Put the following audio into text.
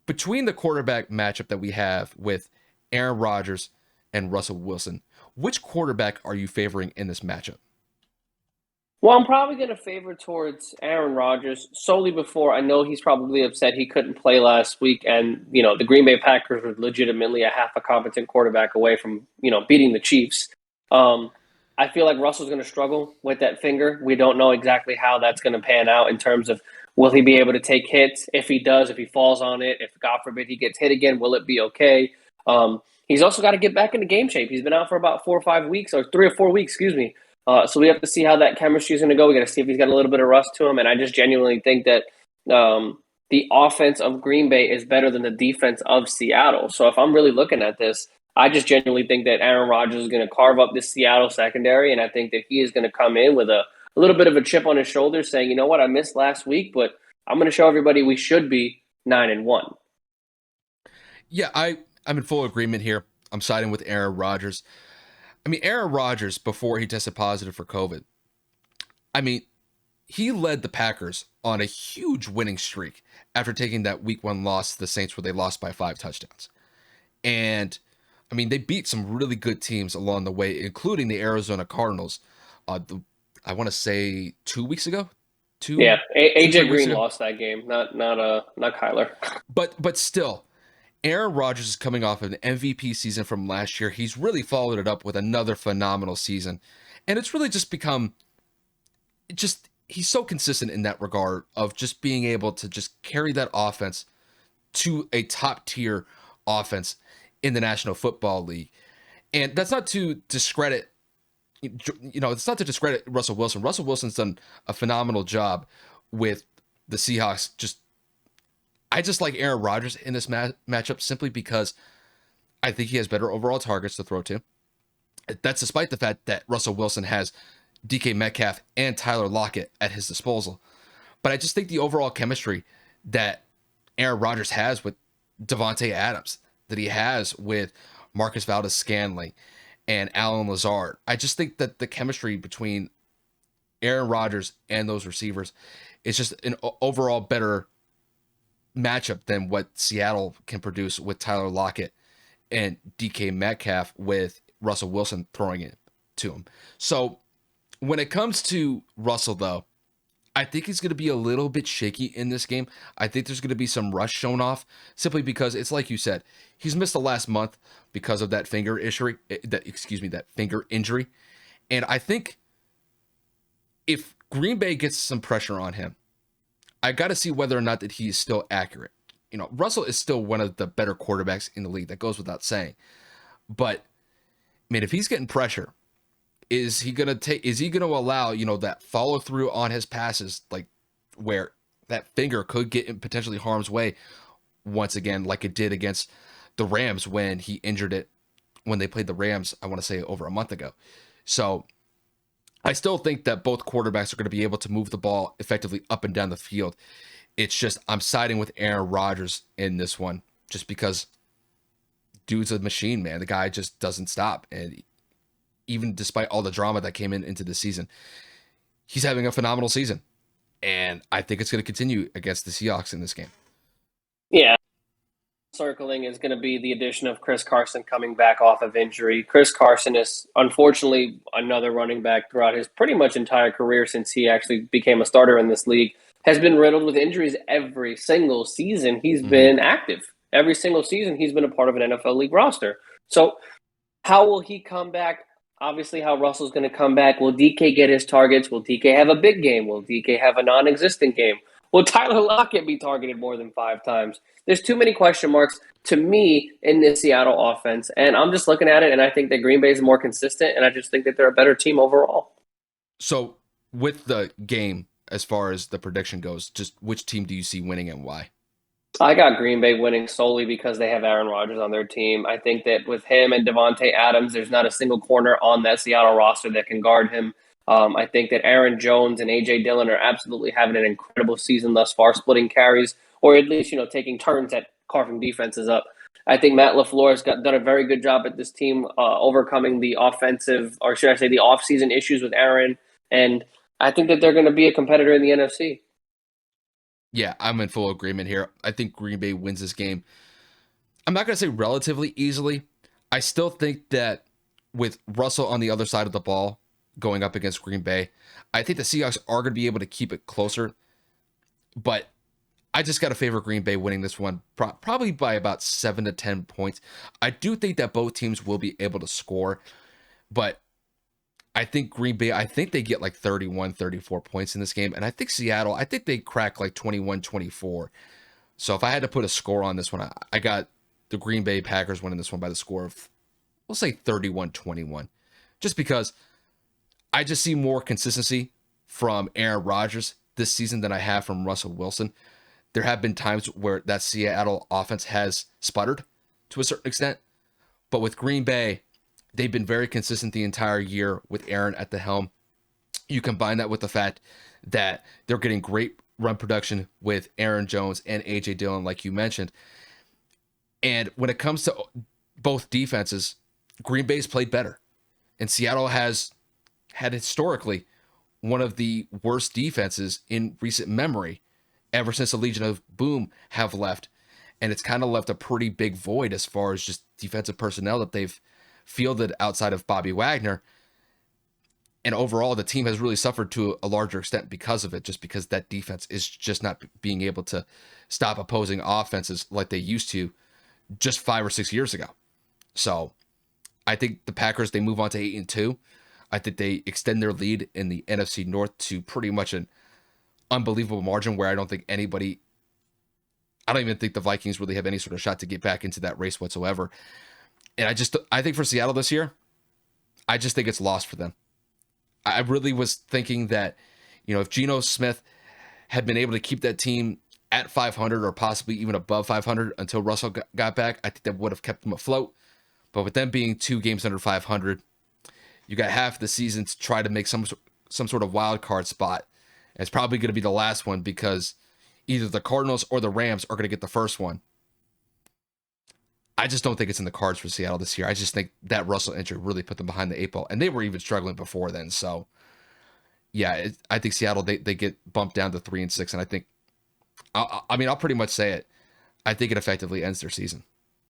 between the quarterback matchup that we have with Aaron Rodgers and Russell Wilson, which quarterback are you favoring in this matchup? Well, I'm probably going to favor towards Aaron Rodgers solely before I know he's probably upset he couldn't play last week. And, the Green Bay Packers were legitimately a half a competent quarterback away from, beating the Chiefs. Um, I feel like Russell's going to struggle with that finger. We don't know exactly how that's going to pan out in terms of will he be able to take hits? If he does, if he falls on it, if God forbid he gets hit again, will it be okay? He's also got to get back into game shape. He's been out for about 4 or 5 weeks, or 3 or 4 weeks, excuse me. So we have to see how that chemistry is going to go. We got to see if he's got a little bit of rust to him, and I just genuinely think that the offense of Green Bay is better than the defense of Seattle. So if I'm really looking at this, I just genuinely think that Aaron Rodgers is going to carve up this Seattle secondary, and I think that he is going to come in with a little bit of a chip on his shoulder, saying, "You know what, I missed last week, but I'm going to show everybody we should be 9-1." Yeah, I'm in full agreement here. I'm siding with Aaron Rodgers. I mean, Aaron Rodgers, before he tested positive for COVID, I mean, he led the Packers on a huge winning streak after taking that week 1 loss to the Saints where they lost by 5 touchdowns. And I mean, they beat some really good teams along the way, including the Arizona Cardinals. I want to say 2 weeks ago, Yeah, two, three AJ weeks Green ago. lost that game, not Kyler. But still, Aaron Rodgers is coming off of an MVP season from last year. He's really followed it up with another phenomenal season. And it's really just become he's so consistent in that regard of just being able to just carry that offense to a top tier offense in the National Football League. And that's not to discredit it's not to discredit Russell Wilson. Russell Wilson's done a phenomenal job with the Seahawks. I just like Aaron Rodgers in this matchup simply because I think he has better overall targets to throw to. That's despite the fact that Russell Wilson has DK Metcalf and Tyler Lockett at his disposal. But I just think the overall chemistry that Aaron Rodgers has with Devontae Adams, that he has with Marcus Valdez-Scantling and Alan Lazard, I just think that the chemistry between Aaron Rodgers and those receivers is just an overall better matchup than what Seattle can produce with Tyler Lockett and DK Metcalf with Russell Wilson throwing it to him. So when it comes to Russell, though, I think he's going to be a little bit shaky in this game. I think there's going to be some rush shown off simply because it's like you said, he's missed the last month because of that finger injury. That finger injury, and I think if Green Bay gets some pressure on him, I got to see whether or not that he is still accurate. Russell is still one of the better quarterbacks in the league. That goes without saying. But I mean, if he's getting pressure, is he gonna allow that follow through on his passes, like where that finger could get in potentially harm's way once again, like it did against the Rams when he injured it when they played the Rams, I want to say over a month ago. So I still think that both quarterbacks are going to be able to move the ball effectively up and down the field. It's just I'm siding with Aaron Rodgers in this one just because dude's a machine, man. The guy just doesn't stop. And even despite all the drama that came into the season, he's having a phenomenal season. And I think it's going to continue against the Seahawks in this game. Yeah, circling is going to be the addition of Chris Carson coming back off of injury. Chris Carson is unfortunately another running back throughout his pretty much entire career since he actually became a starter in this league. Has been riddled with injuries every single season he's been active. Every single season he's been a part of an NFL league roster. So how will he come back? Obviously, how Russell's going to come back. Will DK get his targets? Will DK have a big game? Will DK have a non-existent game? Will Tyler Lockett be targeted more than 5 times? There's too many question marks to me in this Seattle offense. And I'm just looking at it, and I think that Green Bay is more consistent, and I just think that they're a better team overall. So with the game, as far as the prediction goes, just which team do you see winning and why? I got Green Bay winning solely because they have Aaron Rodgers on their team. I think that with him and Devontae Adams, there's not a single corner on that Seattle roster that can guard him. I think that Aaron Jones and A.J. Dillon are absolutely having an incredible season thus far, splitting carries, or at least, taking turns at carving defenses up. I think Matt LaFleur has done a very good job at this team overcoming the offensive, or should I say the offseason issues with Aaron. And I think that they're going to be a competitor in the NFC. Yeah, I'm in full agreement here. I think Green Bay wins this game. I'm not going to say relatively easily. I still think that with Russell on the other side of the ball going up against Green Bay, I think the Seahawks are going to be able to keep it closer. But I just got to favor Green Bay winning this one, probably by about 7 to 10 points. I do think that both teams will be able to score, but I think Green Bay, I think they get like 31, 34 points in this game. And I think Seattle, I think they crack like 21, 24. So if I had to put a score on this one, I got the Green Bay Packers winning this one by the score of, we'll say 31-21. Just because I just see more consistency from Aaron Rodgers this season than I have from Russell Wilson. There have been times where that Seattle offense has sputtered to a certain extent. But with Green Bay, they've been very consistent the entire year with Aaron at the helm. You combine that with the fact that they're getting great run production with Aaron Jones and A.J. Dillon, like you mentioned. And when it comes to both defenses, Green Bay's played better. And Seattle has had historically one of the worst defenses in recent memory ever since the Legion of Boom have left. And it's kind of left a pretty big void as far as just defensive personnel that they've fielded outside of Bobby Wagner. And overall, the team has really suffered to a larger extent because of it, just because that defense is just not being able to stop opposing offenses like they used to just 5 or 6 years ago. So I think the Packers, they move on to 8-2. I think they extend their lead in the NFC North to pretty much an unbelievable margin where I don't even think the Vikings really have any sort of shot to get back into that race whatsoever. And I think for Seattle this year, I just think it's lost for them. I really was thinking that, if Geno Smith had been able to keep that team at 500 or possibly even above 500 until Russell got back, I think that would have kept them afloat. But with them being 2 games under 500, you got half the season to try to make some sort of wild card spot. And it's probably going to be the last one because either the Cardinals or the Rams are going to get the first one. I just don't think it's in the cards for Seattle this year. I just think that Russell injury really put them behind the 8 ball. And they were even struggling before then. So, yeah, I think Seattle, they get bumped down to 3-6. And I think, I'll pretty much say it. I think it effectively ends their season.